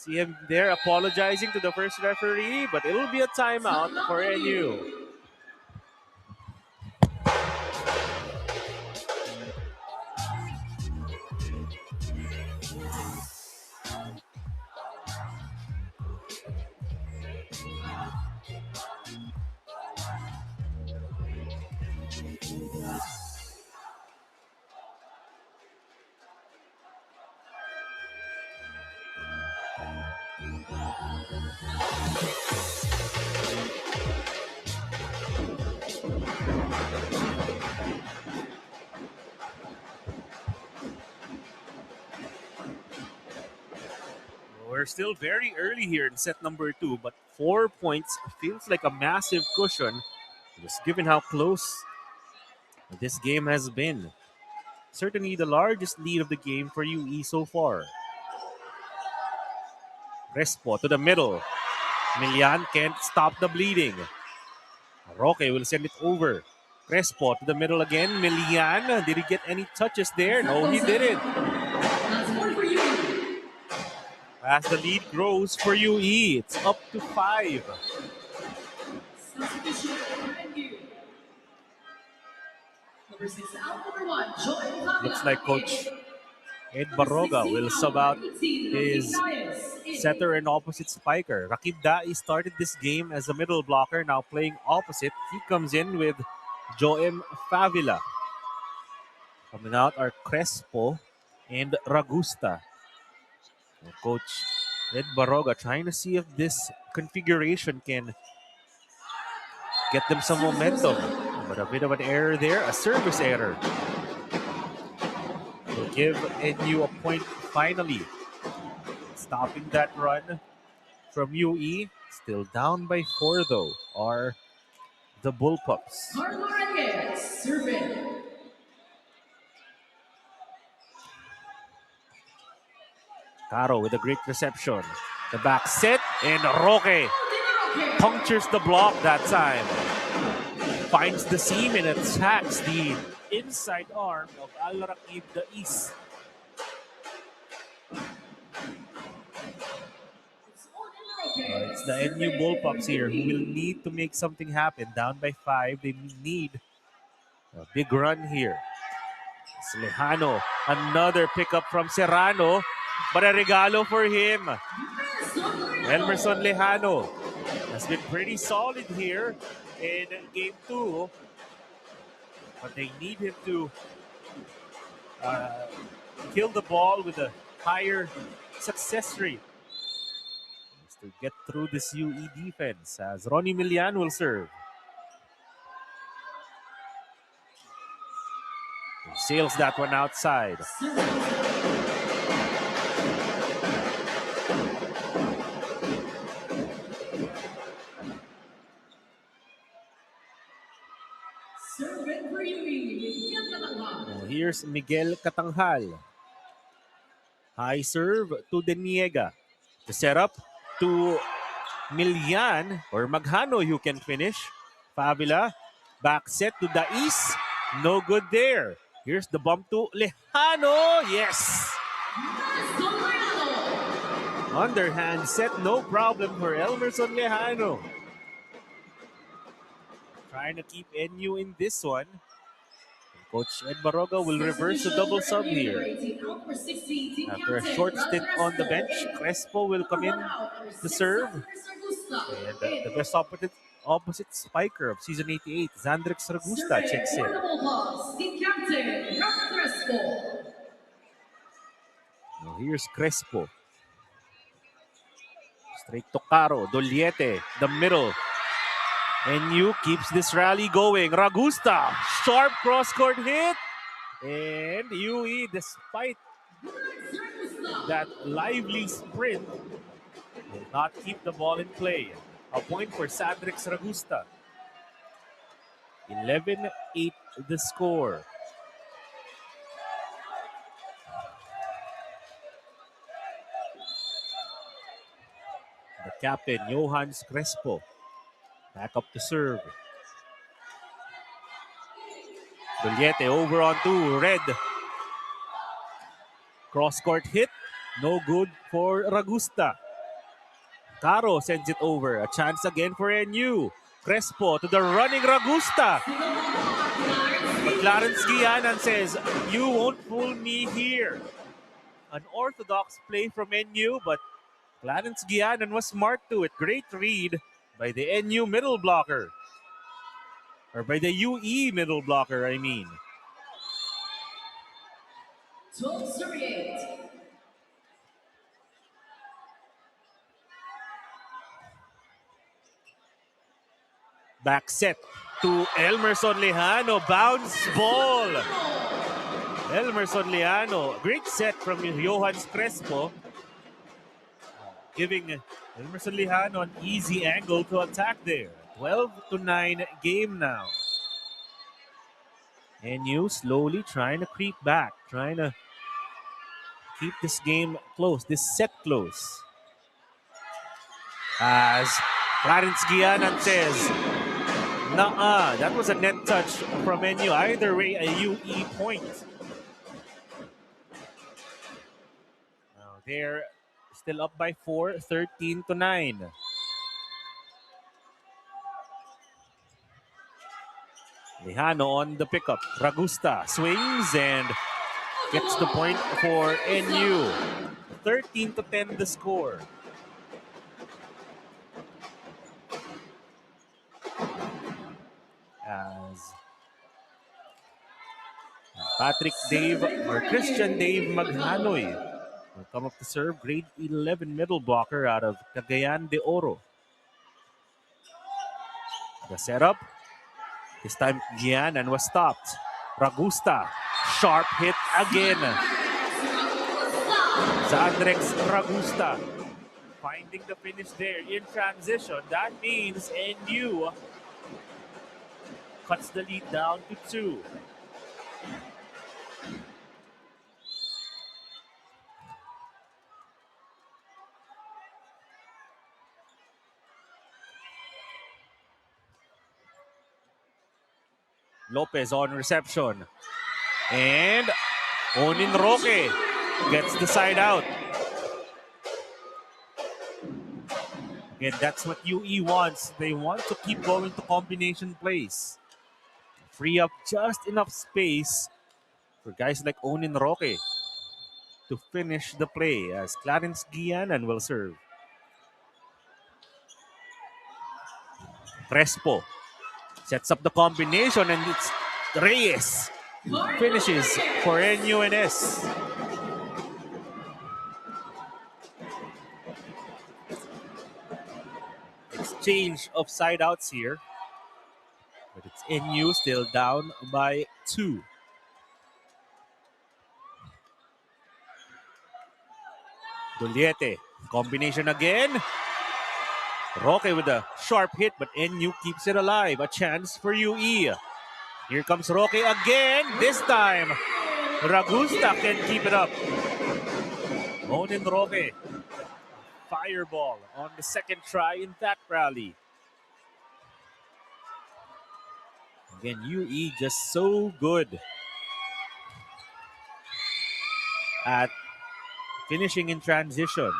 See him there apologizing to the first referee, but it'll be a timeout for NU. We're still very early here in set number 2, but 4 points feels like a massive cushion, just given how close this game has been. Certainly the largest lead of the game for UE so far. Crespo to the middle. Milian can't stop the bleeding. Roque will send it over. Crespo to the middle again. Milian, did he get any touches there? No, he didn't. As the lead grows for UE, it's up to 5. Looks like Coach Ed Barroga will sub out his setter and opposite spiker. Rakib Dai started this game as a middle blocker, now playing opposite. He comes in with Joem Favila. Coming out are Crespo and Ragusta. Coach Ed Barroga trying to see if this configuration can get them some momentum. But a bit of an error there, a service error. Will give NU a point finally. Stopping that run from UE. Still down by 4 though, are the Bullpups. Caro with a great reception. The back set, and Roque punctures the block that time. Finds the seam and attacks the inside arm of Al Rakib Dais. It's the NU Bullpups here who will need to make something happen. Down by 5, they need a big run here. It's Lejano, another pickup from Serrano, but a regalo for him. Elmerson Lejano has been pretty solid here in game 2, but they need him to kill the ball with a higher success rate to get through this UE defense, as Ronnie Milian will serve. He sails that one outside. Here's Miguel Catanghal. High serve to Deniega. The setup to Milian or Maghano, who can finish. Favila, back set to Dais. No good there. Here's the bump to Lejano. Yes! Underhand set, no problem for Elmerson Lejano. Trying to keep NU in this one. Coach Ed Barroga will reverse the double sub here. After a short stint on the bench, Crespo will come in to serve. And the best opposite spiker of season 88, Xandrix Ragusta, checks in. Now here's Crespo. Straight to Caro, Doliete, the middle. NU keeps this rally going. Ragusta, sharp cross-court hit. And UE, despite that lively sprint, will not keep the ball in play. A point for Xandrix Ragusta. 11-8 the score. The captain, Johannes Crespo. Back up to serve. Doliete over on 2. Red. Cross-court hit. No good for Ragusta. Caro sends it over. A chance again for NU. Crespo to the running Ragusta. But Clarence Guianan says, you won't fool me here. An orthodox play from NU, but Clarence Guianan was smart to it. Great read by the NU middle blocker. Or by the UE middle blocker, I mean. 12-38. Back set to Elmerson Lejano. Bounce ball. Elmerson Lejano. Great set from Johannes Crespo. Giving Elmerson Lejano an easy angle to attack there. 12-9 game now. NU slowly trying to creep back. Trying to keep this game close. This set close. As Clarence Guianan says, nah, that was a net touch from NU. Either way, a UE point. Now they're still up by 4, 13-9. Lejano on the pickup. Ragusta swings and gets the point for NU. 13-10 the score. As Christian Dave Maghanoy will come up to serve. Grade 11 middle blocker out of Cagayan de Oro. The setup. This time Guianan was stopped. Ragusta. Sharp hit again. Zandrex Ragusta. Finding the finish there in transition. That means NU cuts the lead down to 2. Lopez on reception. And Onin Roque gets the side out. Again, that's what UE wants. They want to keep going to combination plays. Free up just enough space for guys like Onin Roque to finish the play as Clarence Guianan will serve. Crespo sets up the combination and it's Reyes who finishes for NUNS. Exchange of side outs here. But it's NU still down by 2. Duliete. Combination again. Roque with a sharp hit, but NU keeps it alive. A chance for UE. Here comes Roque again. This time, Ragusta can keep it up. Onin Roque. Fireball on the second try in that rally. Again, UE just so good at finishing in transition.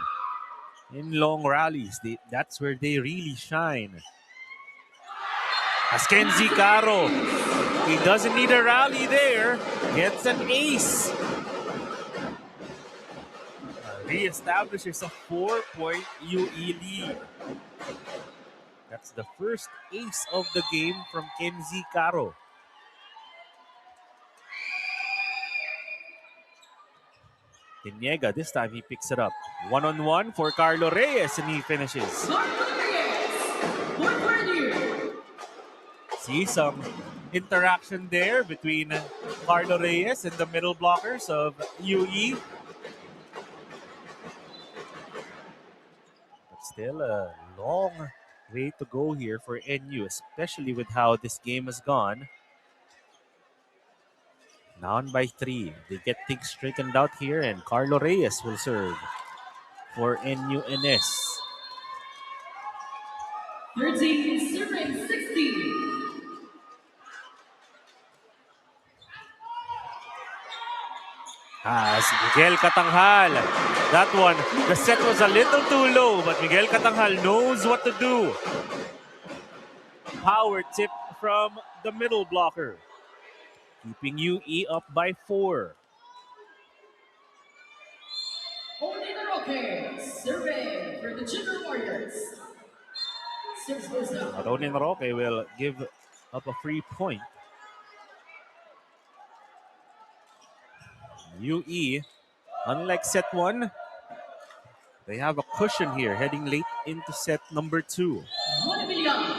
In long rallies, that's where they really shine. As Kenzie Caro, he doesn't need a rally there, gets an ace. Reestablishes a 4-point UE lead. That's the first ace of the game from Kenzie Caro. Tiniega, this time he picks it up. 1-on-1 for Carlo Reyes and he finishes. See some interaction there between Carlo Reyes and the middle blockers of UE. But still a long way to go here for NU, especially with how this game has gone. Down by 3. They get things straightened out here and Carlo Reyes will serve for NUNS. 13, serving 60. As Miguel Katanghal That one, the set was a little too low, but Miguel Catanghal knows what to do. Power tip from the middle blocker, keeping UE up by 4. Roque serving for the Junior Warriors. Serves goes down. Ronin Roque will give up a free point. UE, unlike set 1, they have a cushion here heading late into set number 2.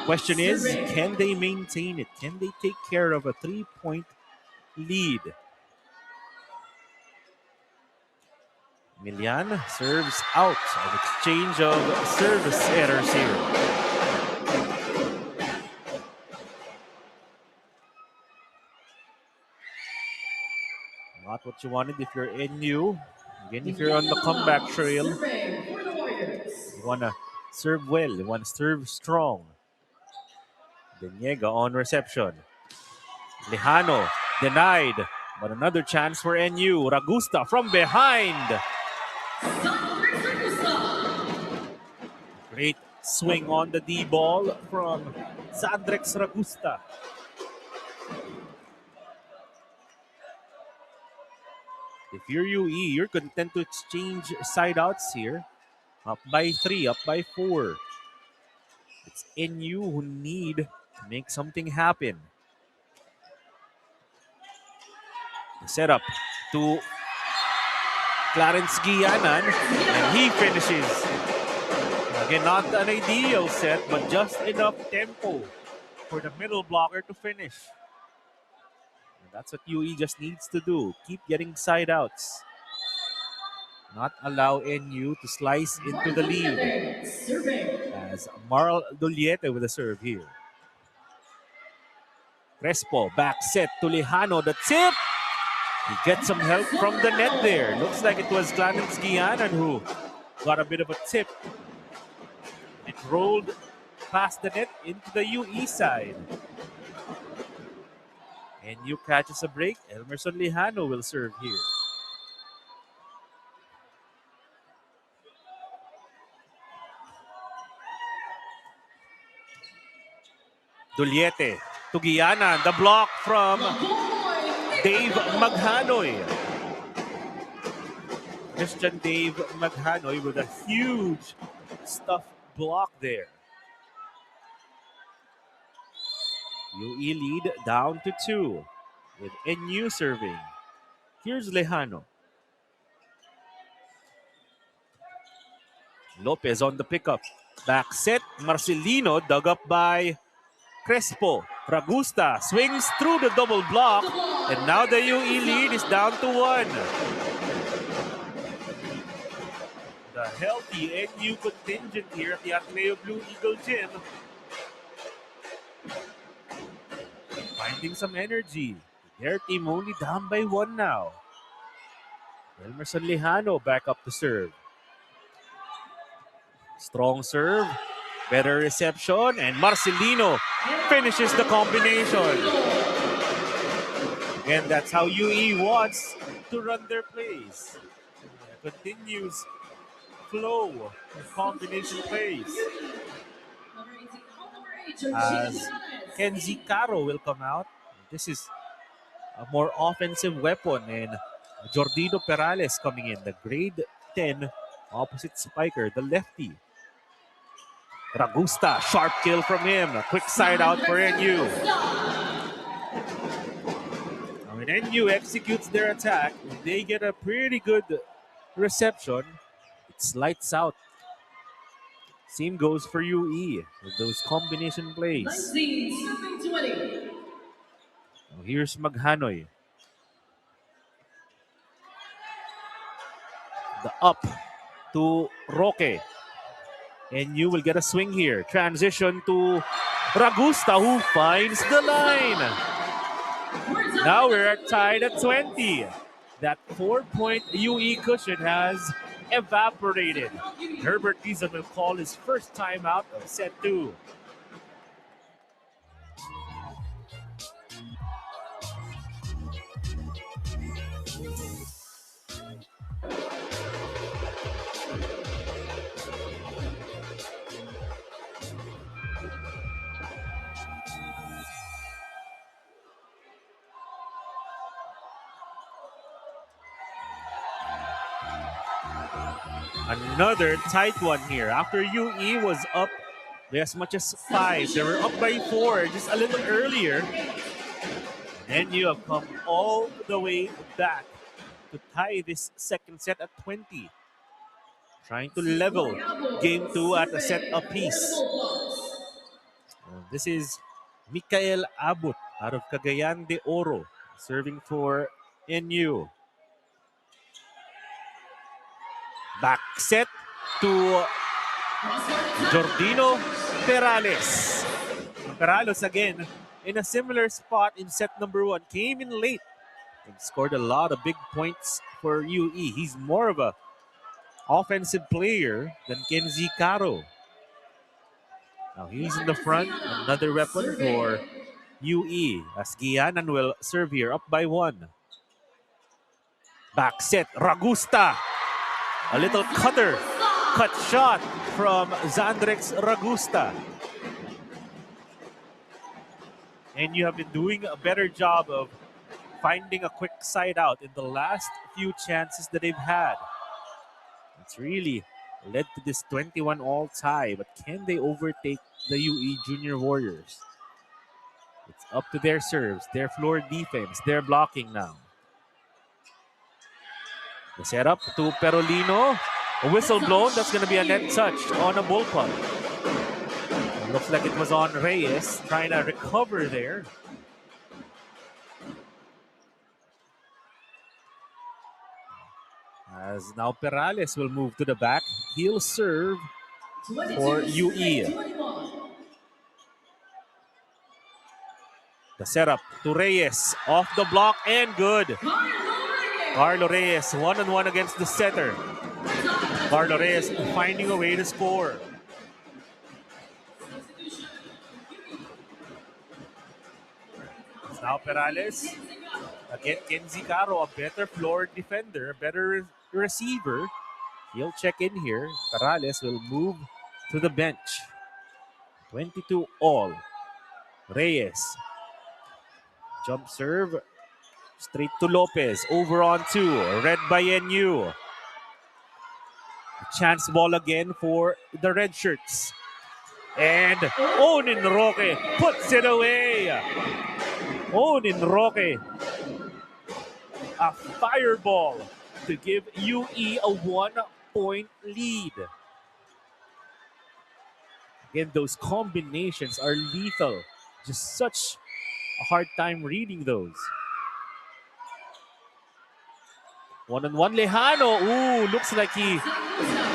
Question is, can they maintain it? Can they take care of a 3-point lead? Milian serves out. An exchange of service errors here. Not what you wanted if you're NU. Again, if you're on the comeback trail, you want to serve well. You want to serve strong. Deniega on reception. Lejano denied, but another chance for NU. Ragusta from behind. Great swing on the D ball from Sandrex Ragusta. If you're UE, you're content to exchange side outs here. Up by 3, up by 4. It's NU who need to make something happen. The setup to Clarence Guillanan, and he finishes. Again, not an ideal set, but just enough tempo for the middle blocker to finish. And that's what UE just needs to do. Keep getting side outs. Not allow NU to slice into the lead. As Marl Duliete with a serve here. Crespo, back set to Lejano, the tip! He gets some help from the net there. Looks like it was Clarence Guillanan who got a bit of a tip. It rolled past the net into the UE side. NU catches a break. Elmerson Lejano will serve here. Duliete to Guillanan. The block from Dave Maghanoy. Christian Dave Maghanoy with a huge stuffed block there. UE lead down to 2 with NU serving. Here's Lejano. Lopez on the pickup. Back set. Marcelino dug up by Crespo. Ragusta swings through the double block. And now the UE lead is down to 1. The healthy NU contingent here at the Ateneo Blue Eagle Gym. Finding some energy. Their team only down by 1 now. Elmerson Lejano back up to serve. Strong serve. Better reception. And Marcelino finishes the combination. And that's how UE wants to run their plays. Continues flow of combination plays. As Kenzie Caro will come out. This is a more offensive weapon. And Jordino Perales coming in, the grade 10 opposite spiker, the lefty. Ragusta, sharp kill from him. A quick side out for NU. When NU executes their attack, they get a pretty good reception. It's lights out. Same goes for UE with those combination plays. Now here's Maghanoy. The up to Roque. NU will get a swing here. Transition to Ragusta, who finds the line. Now we're tied at 20. That 4-point UE cushion has evaporated. Herbert Dizon will call his first timeout of set 2. Another tight one here. After UE was up by as much as 5, they were up by 4 just a little earlier. And you have come all the way back to tie this second set at 20. Trying to level game 2 at a set apiece. This is Mikael Abut out of Cagayan de Oro serving for NU. Back set to Jordino Perales. Perales again in a similar spot in set number 1. Came in late and scored a lot of big points for UE. He's more of a offensive player than Kenzie Caro. Now he's in the front. Another weapon for UE as Guianan will serve here up by 1. Back set, Ragusta. A little cut shot from Zandrex Ragusta. And you have been doing a better job of finding a quick side out in the last few chances that they've had. It's really led to this 21-all tie, but can they overtake the UE Junior Warriors? It's up to their serves, their floor defense, their blocking now. The setup to Perolino. A whistle blown. That's going to be a net touch on a bullpuck. Looks like it was on Reyes trying to recover there. As now Perales will move to the back. He'll serve for UE. The setup to Reyes. Off the block and good. Carlo Reyes one-on-one against the setter. Carlo Reyes finding a way to score. Now Perales. Again, Kenzie Caro, a better floor defender, a better receiver. He'll check in here. Perales will move to the bench. 22-all. Reyes. Jump serve. Straight to Lopez. Over on 2. Read by NU. Chance ball again for the red shirts. And Onin Roque puts it away. Onin Roque. A fireball to give UE a 1-point lead. Again, those combinations are lethal. Just such a hard time reading those. One-on-one Lejano. Ooh, looks like he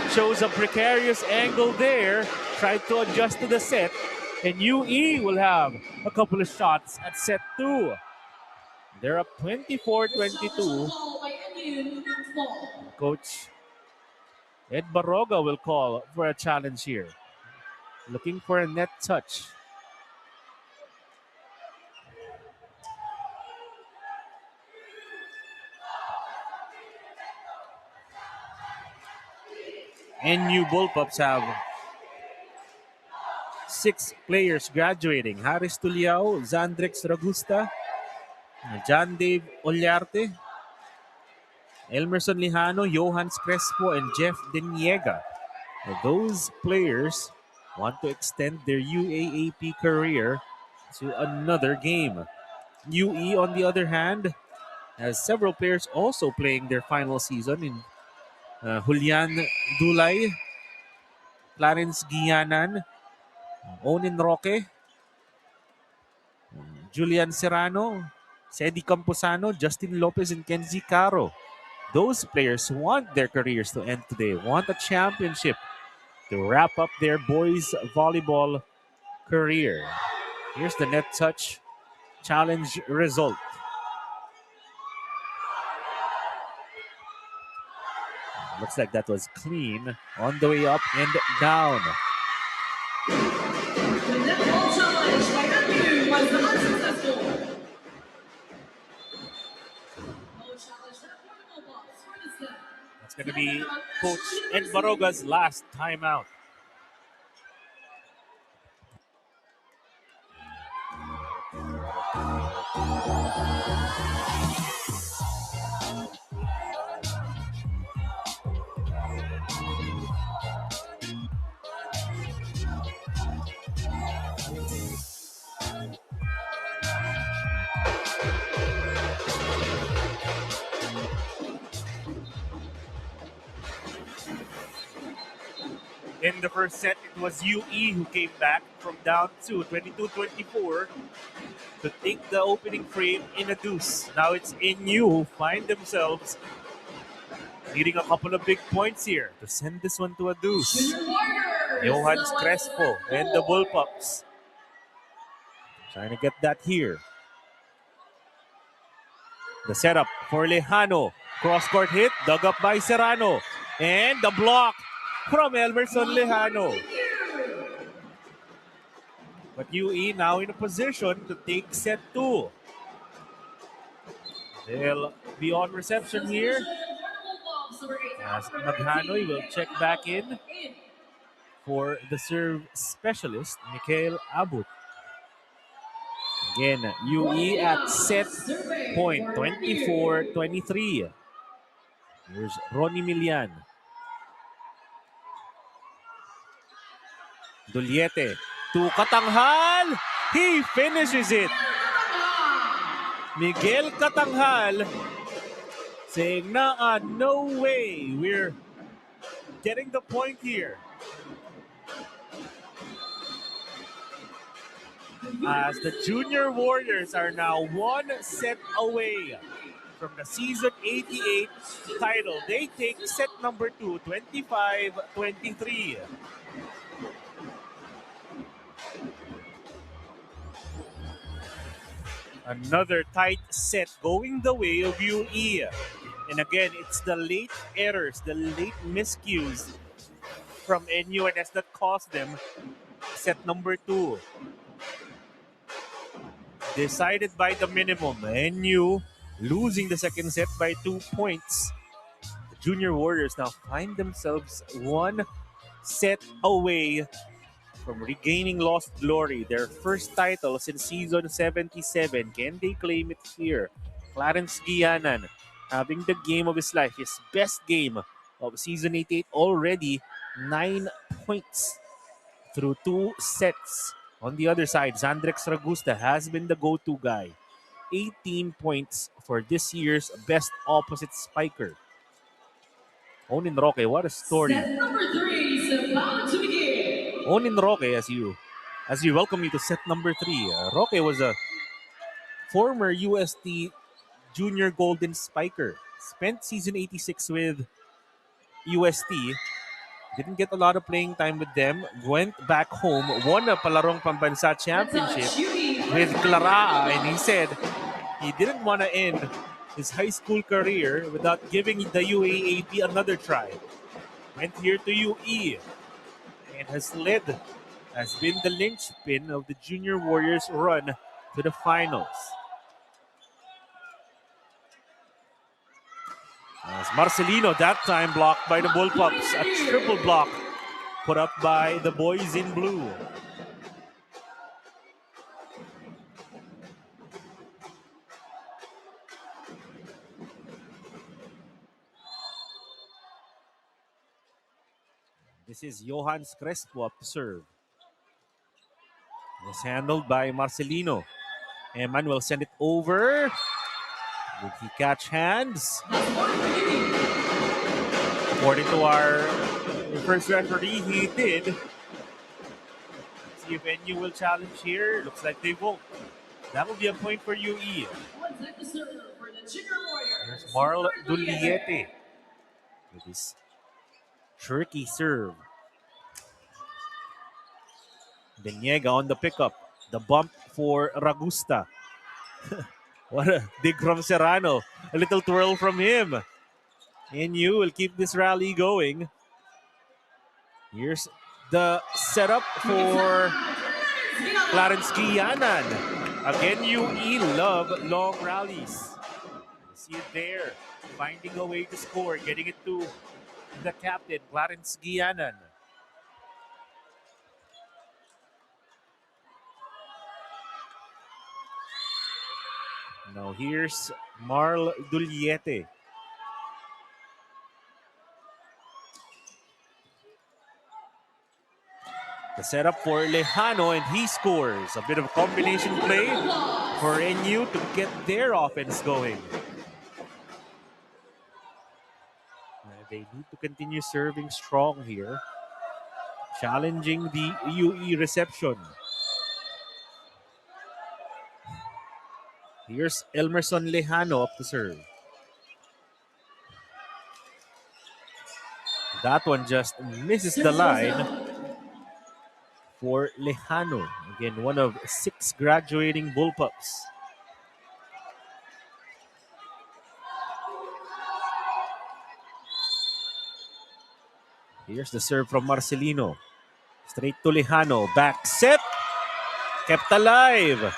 shows a precarious angle there. Tried to adjust to the set. And UE will have a couple of shots at set 2. They're up 24-22. Coach Ed Barroga will call for a challenge here. Looking for a net touch. NU Bullpups have 6 players graduating. Haris Tuliao, Zandrex Ragusta, John Dave Ollarte, Elmerson Lijano, Johans Crespo, and Jeff Deniega. Those players want to extend their UAAP career to another game. UE, on the other hand, has several players also playing their final season in Julian Dulay, Clarence Guianan, Onin Roque, Julian Serrano, Cedi Camposano, Justin Lopez, and Kenzie Caro. Those players want their careers to end today, want a championship to wrap up their boys' volleyball career. Here's the net touch challenge result. Looks like that was clean on the way up and down. The net ball challenge by NU was unsuccessful. That's going to be Coach Ed Baroga's last timeout. In the first set, it was UE who came back from down 2, 22-24, to take the opening frame in a deuce. Now it's NU who find themselves needing a couple of big points here to send this one to a deuce. Junior Warriors. Johannes Now let's Crespo set and the four. Bullpups trying to get that here. The setup for Lejano. Cross-court hit, dug up by Serrano. And the block from Elmerson Lejano. But UE now in a position to take set 2. They'll be on reception here as Maghanoy will check back in for the serve specialist, Mikhail Abut. Again, UE at set point, 24-23. Here's Ronnie Milian. Duliete to Katanghal. He finishes it. Miguel Katanghal saying, nah, no way. We're getting the point here. As the Junior Warriors are now one set away from the season 88 title. They take set number 2, 25-23. Another tight set going the way of UE. And again, it's the late errors, the late miscues from NUNS that cost them set number 2. Decided by the minimum. NU losing the second set by 2 points. The Junior Warriors now find themselves one set away from regaining lost glory, their first title since season 77. Can they claim it here? Clarence Guianan having the game of his life, his best game of season 88 already, 9 points through 2 sets. On the other side, Zandrex Ragusta has been the go-to guy. 18 points for this year's best opposite spiker. Onin Roque, what a story. Set number 3 is about to begin. Onin Roque, as you welcome you to set number 3. Roque was a former UST Junior Golden Spiker. Spent season 86 with UST. Didn't get a lot of playing time with them. Went back home, won a Palarong Pambansa Championship with Clara, and he said he didn't want to end his high school career without giving the UAAP another try. Went here to UE and has been the linchpin of the Junior Warriors run to the finals. As Marcelino that time blocked by the Bullpups, a triple block put up by the boys in blue. This is Johannes Crespo up to serve. Was handled by Marcelino. Eman will send it over. Did he catch hands? According to our first referee, he did. Let's see if NU will challenge here. Looks like they won't. That will be a point for UE. There's Marl Duliete with his tricky serve. Deniega on the pickup. The bump for Ragusta. What a dig from Serrano. A little twirl from him. NU will keep this rally going. Here's the setup for Clarence Guianan. Again, UE love long rallies. See it there. Finding a way to score. Getting it to the captain, Clarence Guianan. Now here's Marl Duliete. The setup for Lejano, and he scores. A bit of a combination play for NU to get their offense going. They need to continue serving strong here. challenging the UE reception. Here's Elmerson Lejano up to serve. That one just misses the line for Lejano. Again, one of 6 graduating bullpups. Here's the serve from Marcelino. Straight to Lejano. Back set. Kept alive.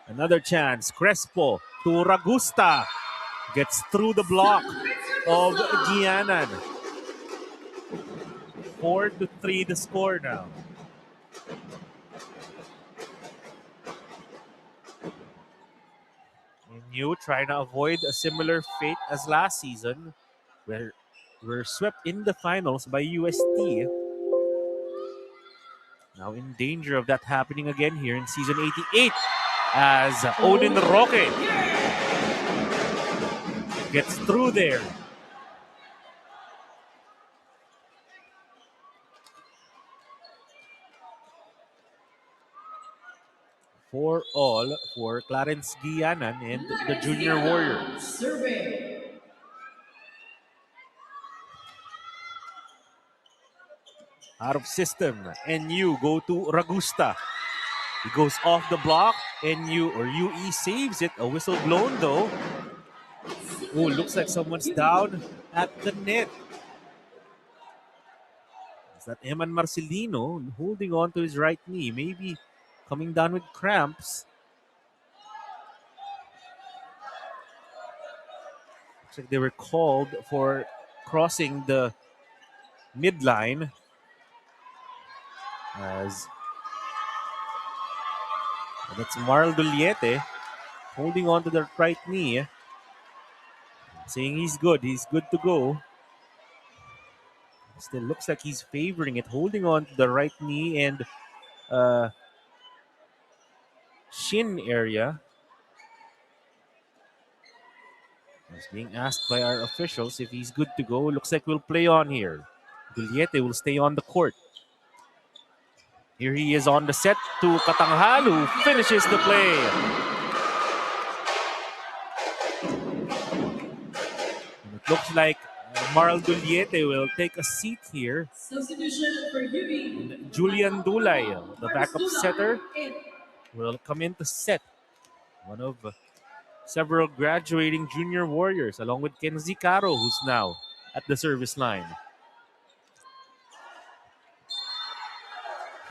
Another chance. Crespo to Ragusta. Gets through the block of Gianan. 4-3 the score now. NU trying to avoid a similar fate as last season, where we're swept in the finals by UST. Now in danger of that happening again here in season 88 as Odin Roque gets through there. For all for Clarence Gianan and the Junior Warriors. Out of system, NU go to Ragusta. He goes off the block. NU or UE saves it. A whistle blown though. Oh, looks like someone's down at the net. Is that Eman Marcelino holding on to his right knee? Maybe coming down with cramps. Looks like they were called for crossing the midline. As that's Marl Duliete holding on to the right knee. Saying he's good to go. Still looks like he's favoring it, holding on to the right knee and shin area. He's being asked by our officials if he's good to go. Looks like we'll play on here. Duliete will stay on the court. Here he is on the set to Katanghal, who finishes the play. And it looks like Marl Duliete will take a seat here. Substitution for And Julian Dulay, the backup setter, will come in to set. One of several graduating junior warriors, along with Kenzie Caro, who's now at the service line.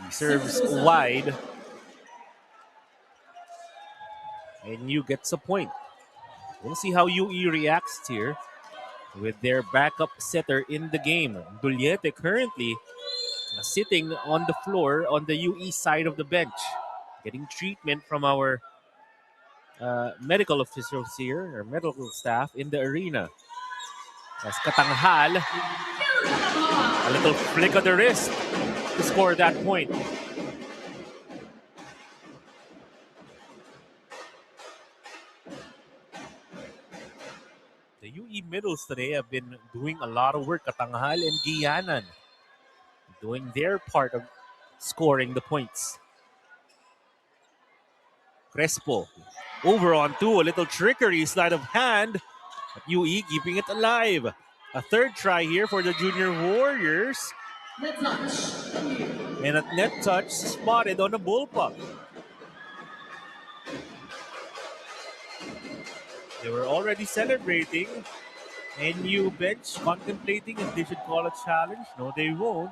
He serves wide. And you gets a point. We'll see how UE reacts here with their backup setter in the game. Duliete currently sitting on the floor on the UE side of the bench, getting treatment from our medical officials here, or medical staff in the arena. As Katanghal, a little flick of the wrist to score that point. The UE middles today have been doing a lot of work. Katanghal and Gianan doing their part of scoring the points. Crespo over on 2, a little trickery, sleight of hand. UE keeping it alive. A third try here for the Junior Warriors. And a net touch spotted on a bullpup. They were already celebrating. NU bench contemplating if they should call a challenge. No, they won't.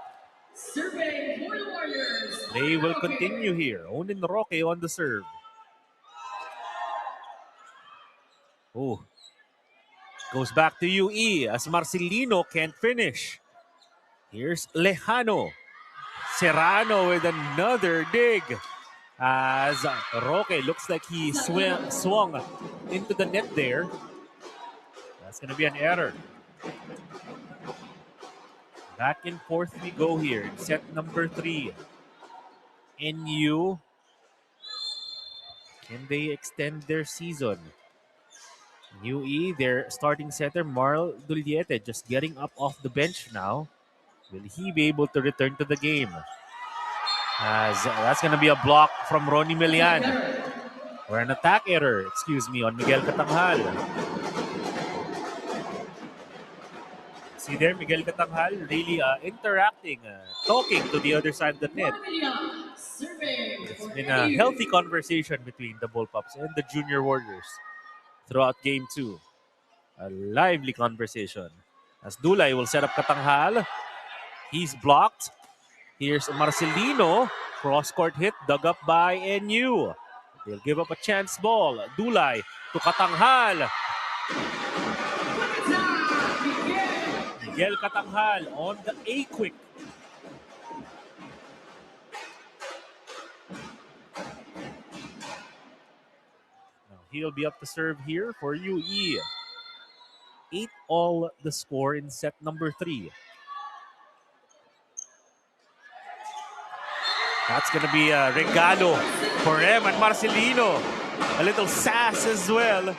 Survey for the Warriors. They will continue here. Onin Roque on the serve. Oh. Goes back to UE as Marcelino can't finish. Here's Lejano. Serrano with another dig. As Roque looks like he swung into the net there. That's going to be an error. Back and forth we go here in set number 3. NU, can they extend their season? UE, their starting setter, Marl Duliete, just getting up off the bench now. Will he be able to return to the game? As that's going to be a block from Ronnie Milian. Or an attack error, excuse me, on Miguel Catanghal. See there, Miguel Catanghal really interacting, talking to the other side of the net. It's been a healthy conversation between the Bullpups and the Junior Warriors throughout Game 2. A lively conversation. As Dulay will set up Catanghal. He's blocked. Here's Marcelino. Cross-court hit dug up by NU. They'll give up a chance ball. Dulay to Catanghal. Miguel Catanghal on the A-quick. Now he'll be up to serve here for UE. 8-all the score in set number 3. That's going to be a regalo for Eman Marcelino. A little sass as well. A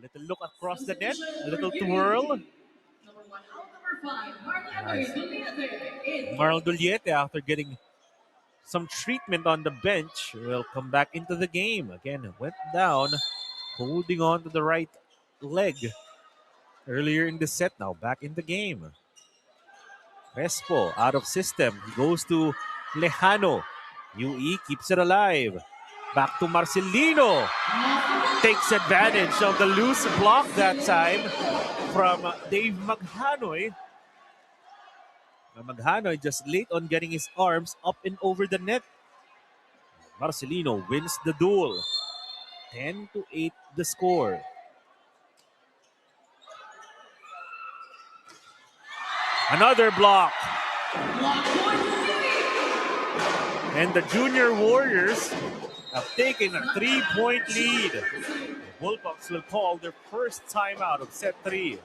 little look across the net. A little twirl. Nice. Marl Duliete, after getting some treatment on the bench, will come back into the game. Again, went down, holding on to the right leg earlier in the set. Now back in the game. Crespo out of system. He goes to Lejano. UE keeps it alive. Back to Marcelino. Takes advantage of the loose block that time from Dave Maghanoy. Maghanoy just late on getting his arms up and over the net. Marcelino wins the duel. 10-8 the score. Another block. And the Junior Warriors have taken a 3-point lead. The Bullpups will call their first timeout of set 3.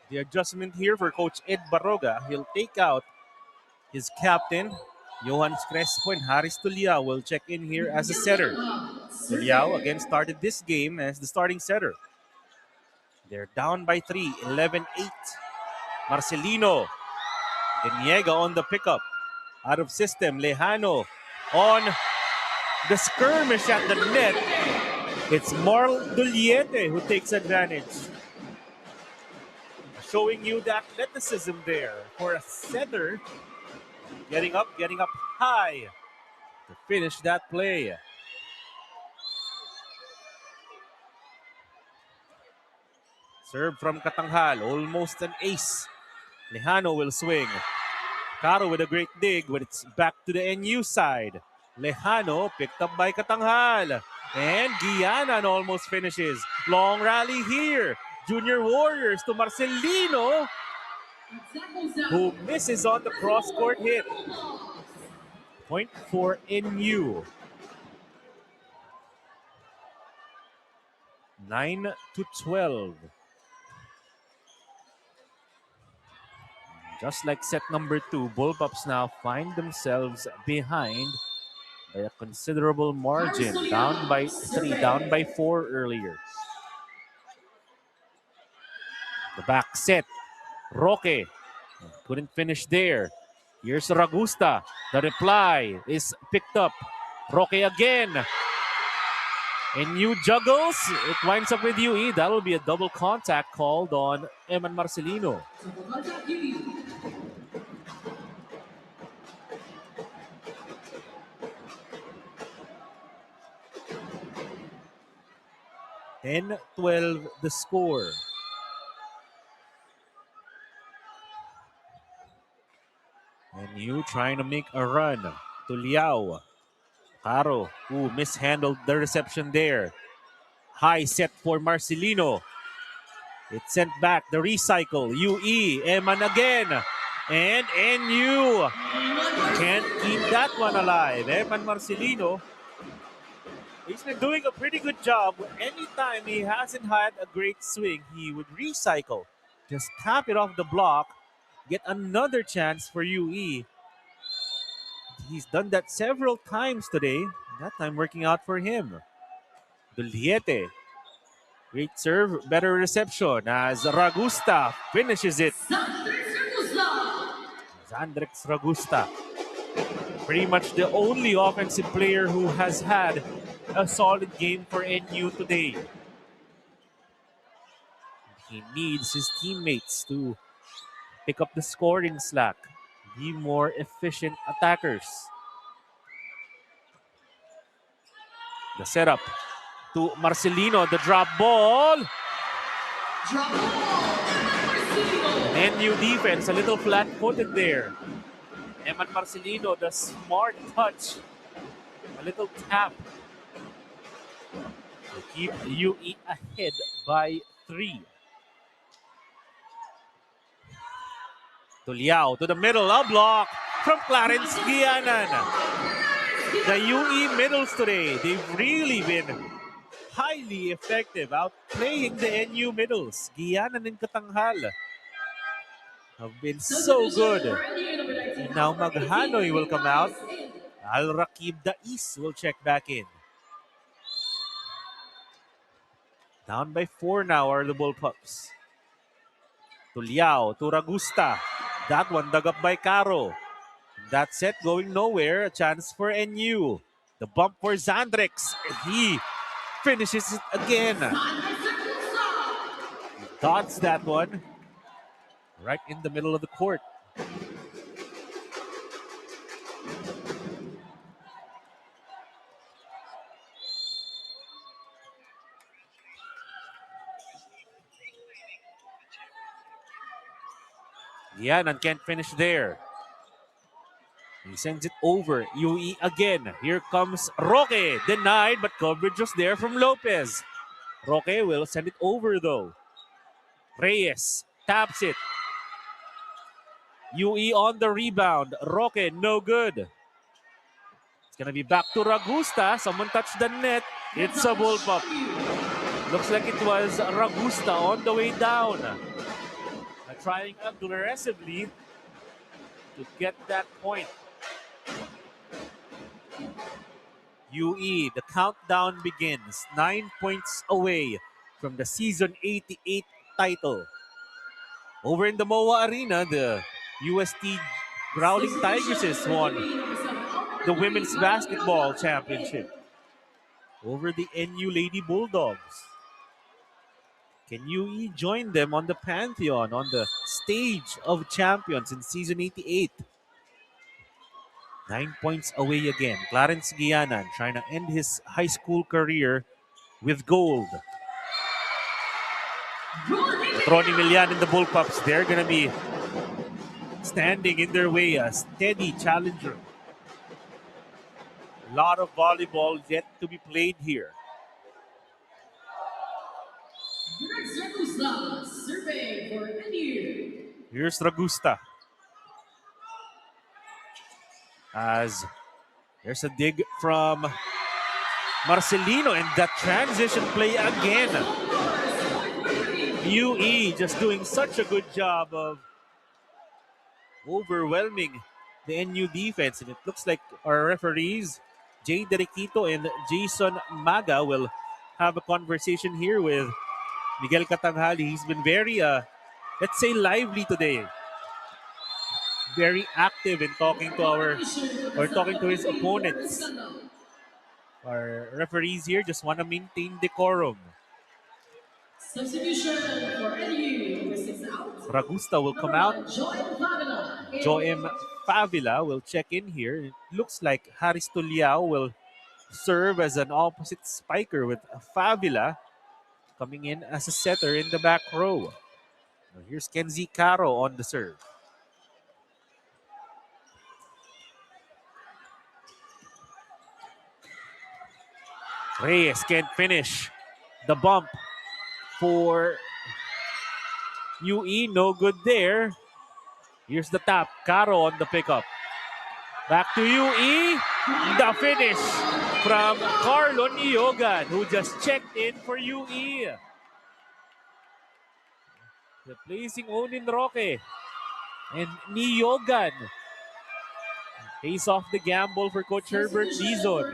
The adjustment here for Coach Ed Barroga. He'll take out his captain, Johan Crespo, and Haris Tuliao will check in here as a setter. Tuliao again started this game as the starting setter. They're down by 3, 11-8. Marcelino. Iniega on the pickup. Out of system, Lejano on the skirmish at the net. It's Marl Duliete who takes advantage. Showing you the athleticism there for a setter. Getting up high to finish that play. Serve from Catanghal, almost an ace. Lejano will swing. Caro with a great dig, but it's back to the NU side. Lejano picked up by Catanghal. And Guianan almost finishes. Long rally here. Junior Warriors to Marcelino, who misses on the cross-court hit. Point for NU. 9-12. Just like set number 2, Bullpups now find themselves behind by a considerable margin. Down by 3, down by 4 earlier. The back set. Roque couldn't finish there. Here's Ragusta. The reply is picked up. Roque again. And new juggles. It winds up with UE. That'll be a double contact called on Eman Marcelino. And 12 the score. And NU trying to make a run to Liao. Caro, who mishandled the reception there. High set for Marcelino. It's sent back, the recycle. UE, Eman again. And NU can't keep that one alive. Eman Marcelino, he's been doing a pretty good job. Anytime he hasn't had a great swing, he would recycle. Just tap it off the block, get another chance for UE. He's done that several times today. That time working out for him. Duliete. Great serve, better reception as Ragusta finishes it. Zandrex Ragusta. Pretty much the only offensive player who has had a solid game for NU today. He needs his teammates to pick up the scoring slack, be more efficient attackers. The setup to Marcelino, the drop ball. NU defense a little flat-footed there. Eman Marcelino, the smart touch. A little tap to keep UE ahead by 3. To Liao, to the middle, a block from Clarence Gianan. The UE middles today, they've really been highly effective outplaying the NU middles. Gianan and Katanghal have been so good. And now Maghanoy will come out. Al Rakib Dais will check back in. Down by 4 now are the Bullpups. To Liao, to Ragusta. That one dug up by Caro. That set going nowhere. A chance for NU. The bump for Zandrex. He finishes it again. Dodged that one. Right in the middle of the court. Gianan can't finish there. He sends it over. UE again. Here comes Roque. Denied, but coverage was there from Lopez. Roque will send it over though. Reyes taps it. UE on the rebound. Roque, no good. It's going to be back to Ragusta. Someone touched the net. It's a Bullpup. Looks like it was Ragusta on the way down. Trying aggressively to get that point. UE, the countdown begins. 9 points away from the season 88 title. Over in the MOA Arena, the UST Growling Tigresses won the Women's Basketball Championship over the NU Lady Bulldogs. Can UE join them on the Pantheon, on the stage of champions in season 88? 9 points away again. Clarence Gianan trying to end his high school career with gold. But Ronnie Milian and the Bullpups, they're going to be standing in their way, a steady challenger. A lot of volleyball yet to be played here. Here's Ragusta. As there's a dig from Marcelino and that transition play again. UE just doing such a good job of overwhelming the NU defense. And it looks like our referees, Jay Derequito and Jason Maga, will have a conversation here with Miguel Katanghali. He's been very, let's say, lively today. Very active in talking to his opponents. Our referees here just want to maintain decorum. Substitution for NU. Ragusta will come out. Joem Favila will check in here. It looks like Haris Tuliao will serve as an opposite spiker with Favila coming in as a setter in the back row. Now here's Kenzie Caro on the serve. Reyes can't finish. The bump for UE, no good there. Here's the tap. Caro on the pickup. Back to UE. The finish from Carlo Niogan, who just checked in for UE. Replacing Onin Roque. And Niogan pays off the gamble for Coach Herbert Dizon.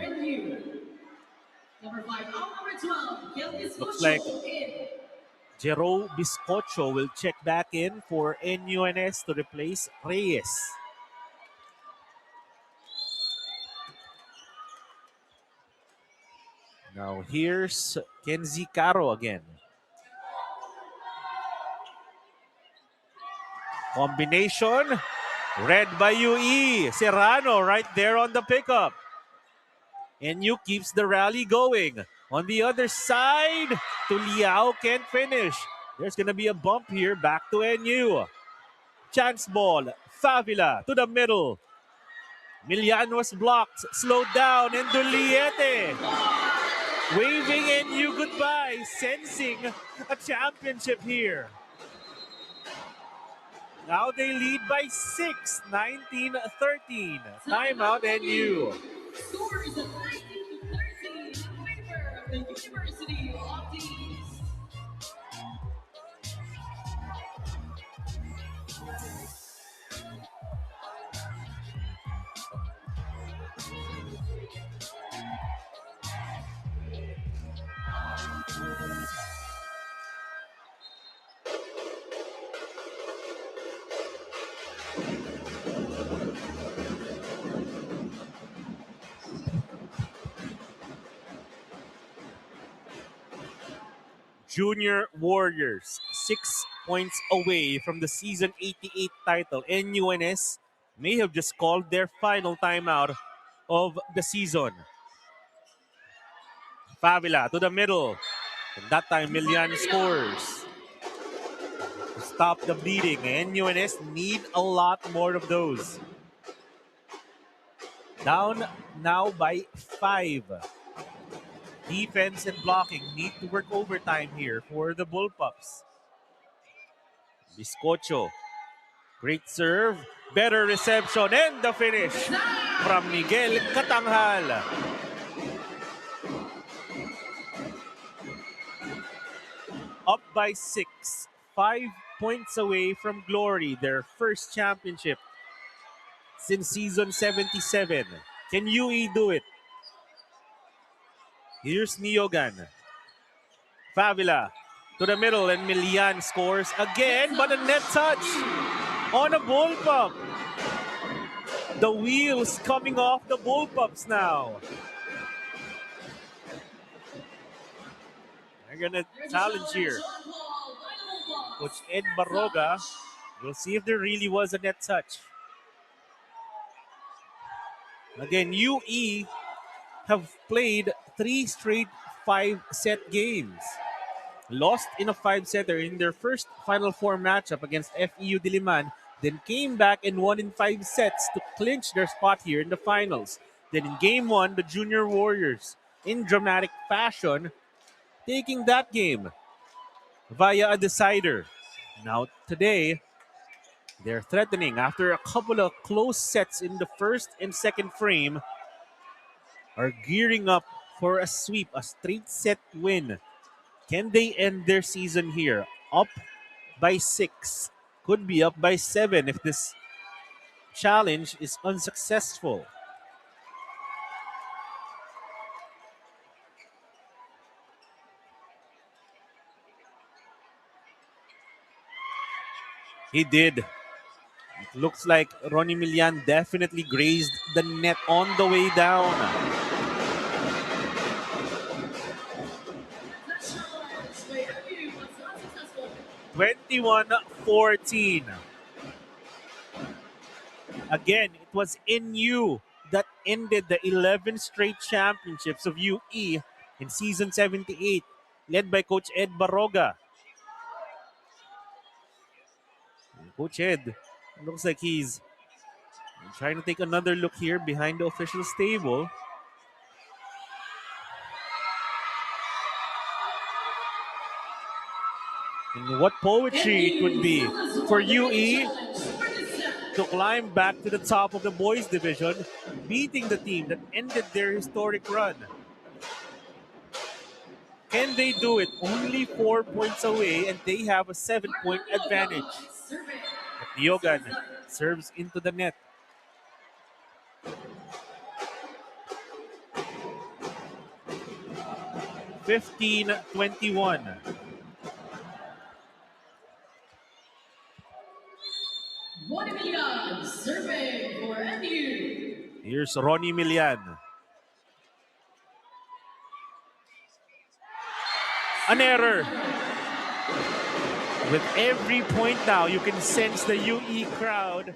Number 5, out number 12, Gil Looks like in. Jero Biscocho will check back in for NUNS to replace Reyes. Now here's Kenzie Caro again. Combination, read by UE. Serrano right there on the pickup. NU keeps the rally going. On the other side, Tuliao can't finish. There's going to be a bump here, back to NU. Chance ball, Favila to the middle. Milian was blocked, slowed down, and Duliete waving NU goodbye, sensing a championship here. Now they lead by 6, 19-13. Timeout NU. Scores of 19-13 in favor of the University of the East. Junior Warriors, 6 points away from the season 88 title. NUNS may have just called their final timeout of the season. Favila to the middle. And that time, Milian scores. To stop the bleeding, NUNS need a lot more of those. Down now by 5. Defense and blocking need to work overtime here for the Bullpups. Biscocho. Great serve. Better reception. And the finish from Miguel Katanghal. Up by 6. 5 points away from glory. Their first championship since season 77. Can UE do it? Here's Niogan. Favila to the middle, and Milian scores again, but a net touch on a Bullpup. The wheels coming off the Bullpups now. They're gonna challenge here. Coach Ed Barroga. We'll see if there really was a net touch. Again, UE have played 3 straight 5-set games. Lost in a 5-setter in their first Final Four matchup against FEU Diliman, then came back and won in 5 sets to clinch their spot here in the finals. Then in Game 1, the Junior Warriors, in dramatic fashion, taking that game via a decider. Now today, they're threatening after a couple of close sets in the first and second frame, are gearing up for a sweep, a straight set win. Can they end their season here? Up by 6. Could be up by 7 if this challenge is unsuccessful. He did. It looks like Ronnie Milian definitely grazed the net on the way down. 21-14. Again, it was NU that ended the 11 straight championships of UE in season 78, led by Coach Ed Barroga. Coach Ed, looks like he's trying to take another look here behind the official's table. What poetry it would be for UE to climb back to the top of the boys division, beating the team that ended their historic run. Can they do it? Only 4 points away, and they have a 7-point advantage. But Diogan serves into the net. (15-21). Ronnie Milian serving for NU. Here's Ronnie Milian. An error. With every point now, you can sense the UE crowd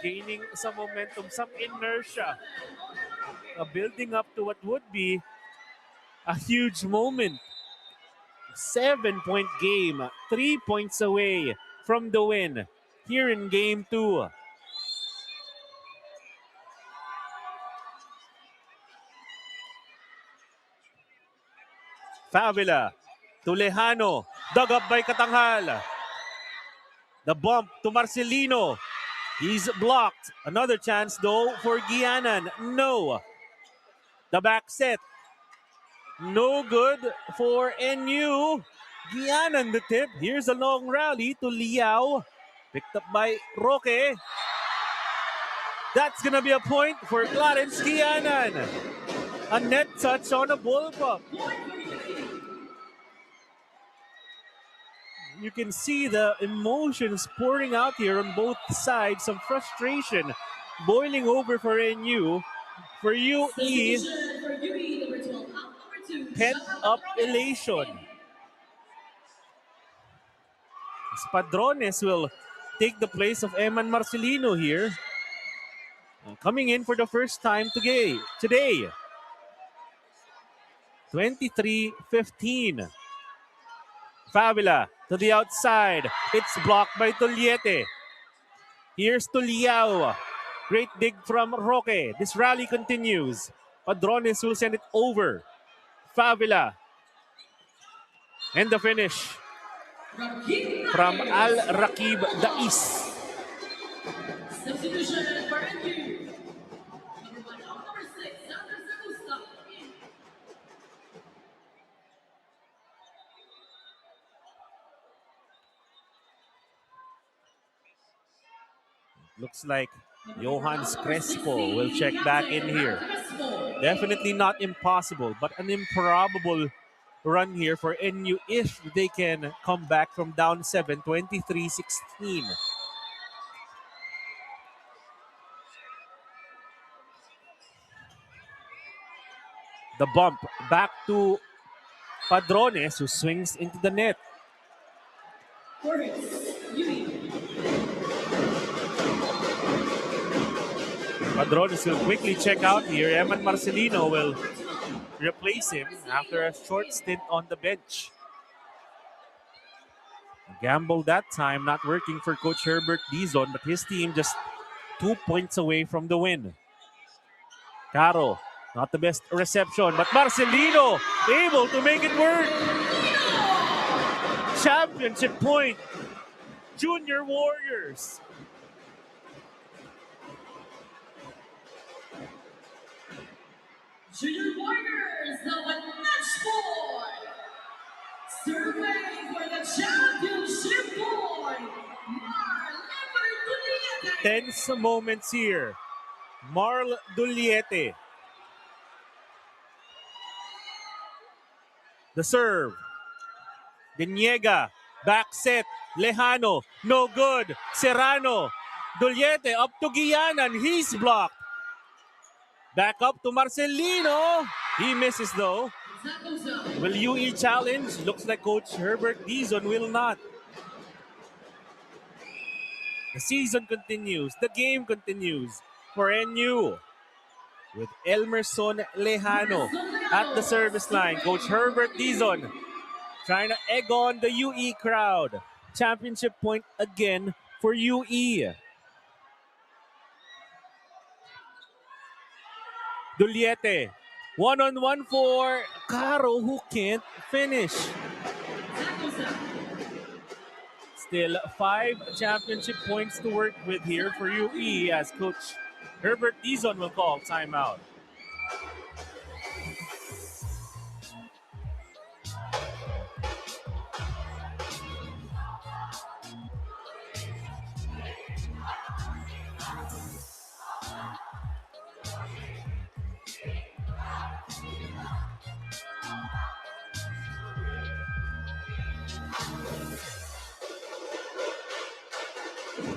gaining some momentum, some inertia, building up to what would be a huge moment. 7-point game, 3 points away from the win here in game 2. Favila to Lejano, dug up by Katanghal. The bump to Marcelino. He's blocked. Another chance though for Guianan. No. The back set. No good for NU. Guianan the tip. Here's a long rally to Liao. Picked up by Roque. That's going to be a point for Clarence Guianan. A net touch on a bullpup. You can see the emotions pouring out here on both sides. Some frustration boiling over for NU. For UE, pent-up elation. Padrones will take the place of Eman Marcelino here. Coming in for the first time today. 23-15. Favila to the outside. It's blocked by Tuliete. Here's to Liao. Great dig from Roque. This rally continues. Padrones will send it over. Favila. And the finish from Al Rakib Dais. Substitution for NU. Number 6, Sandra Sagusta. Looks like Johannes Crespo will check back in here. Definitely not impossible, but an improbable run here for NU if they can come back from down 7, 23-16. The bump back to Padrones, who swings into the net. Padrones will quickly check out here. Eman Marcelino will replace him after a short stint on the bench. Gamble that time, not working for Coach Herbert Dizon, but his team just 2 points away from the win. Caro, not the best reception, but Marcelino able to make it work. Championship point. Junior Warriors. Junior Warriors now at match point. Surveying for the championship point. Tense moments here. Marl Duliete. The serve. Deniega. Back set. Lejano. No good. Serrano. Duliete up to Guianan. He's blocked. Back up to Marcelino. He misses though. Will UE challenge? Looks like Coach Herbert Dizon will not. The season continues. The game continues for NU. With Elmerson Lejano at the service line. Coach Herbert Dizon trying to egg on the UE crowd. Championship point again for UE. Duliete One-on-one for Caro, who can't finish. Still 5 championship points to work with here for UE as Coach Herbert Dizon will call timeout.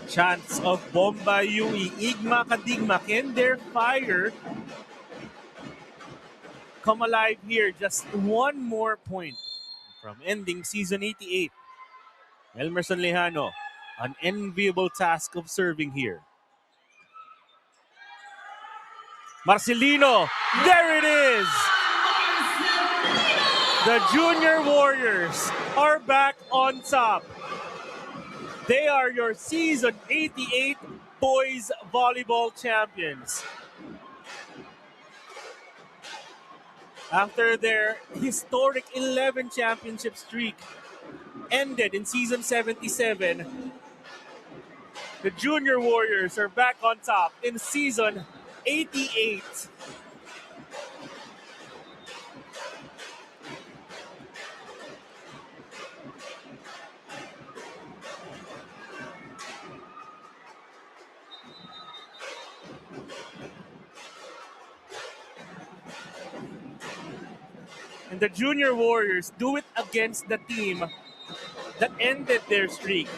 Chance of Bomba UE. Igma Kadigma. Can their fire come alive here? Just one more point from ending season 88. Elmerson Lejano, an enviable task of serving here. Marcelino, there it is! The Junior Warriors are back on top. They are your season 88 boys volleyball champions. After their historic 11 championship streak ended in season 77, the Junior Warriors are back on top in season 88. And the Junior Warriors do it against the team that ended their streak.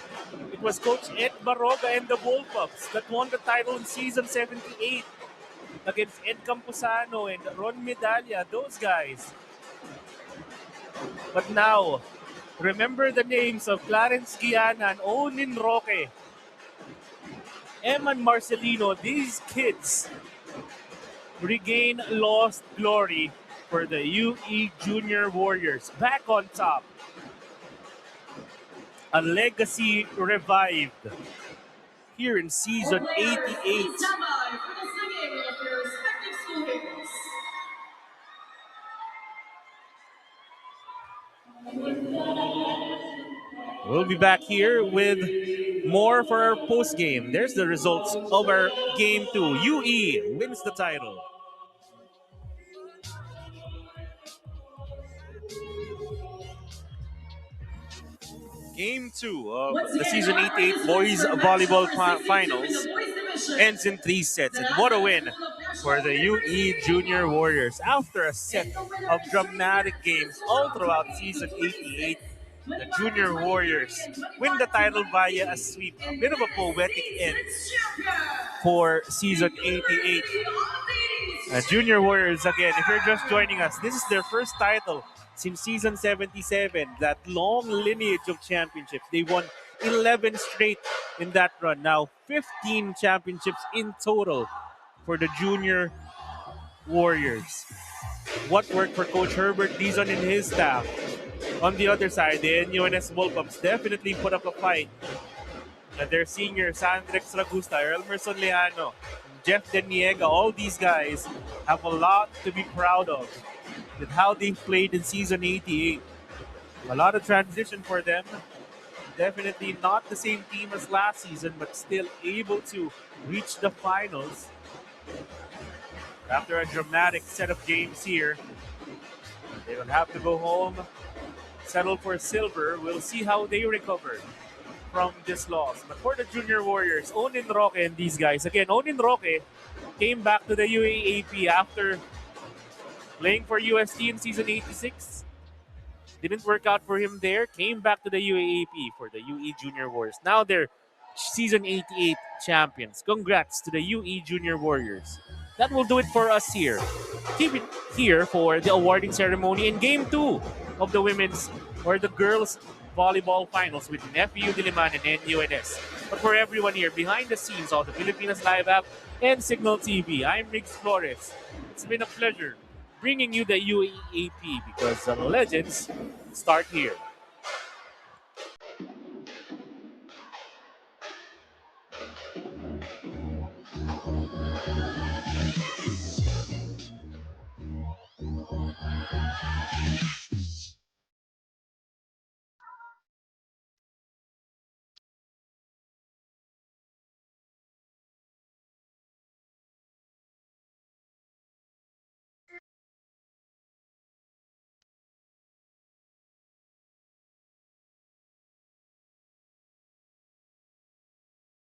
It was Coach Ed Baroga and the Bullpups that won the title in season 78 against Ed Campusano and Ron Medalla, those guys. But now, remember the names of Clarence Guiana and Onin Roque, Eman Marcelino. These kids regain lost glory for the UE Junior Warriors. Back on top. A legacy revived here in season 88. We'll be back here with more for our post game. There's the results of our game 2. UE wins the title. Game 2 of the season 88 boys volleyball finals ends in 3 sets. And what a win for the UE Junior Warriors. After a set of dramatic games all throughout season 88, the Junior Warriors win the title via a sweep. A bit of a poetic end for season 88. Junior Warriors, again, if you're just joining us, this is their first title since season 77, that long lineage of championships. They won 11 straight in that run. Now 15 championships in total for the Junior Warriors. What worked for Coach Herbert Dizon and his staff. On the other side, the NUNS Bullpups definitely put up a fight. And their senior, Sandrex Ragusta, Elmerson Lejano, Jeff Deniega, all these guys have a lot to be proud of with how they played in season 88. A lot of transition for them. Definitely not the same team as last season, but still able to reach the finals. After a dramatic set of games here, they will have to go home, settle for silver. We'll see how they recover from this loss. But for the Junior Warriors, Onin Roque and these guys, again, Onin Roque came back to the UAAP after playing for UST in season 86. Didn't work out for him there. Came back to the UAAP for the UE Junior Warriors. Now they're season 88 champions. Congrats to the UE Junior Warriors. That will do it for us here. Keep it here for the awarding ceremony in Game 2 of the women's or the girls volleyball finals with FEU Diliman and NUNS. But for everyone here behind the scenes of the Filipinas Live app and Signal TV, I'm Riggs Flores. It's been a pleasure bringing you the UAAP because the legends start here.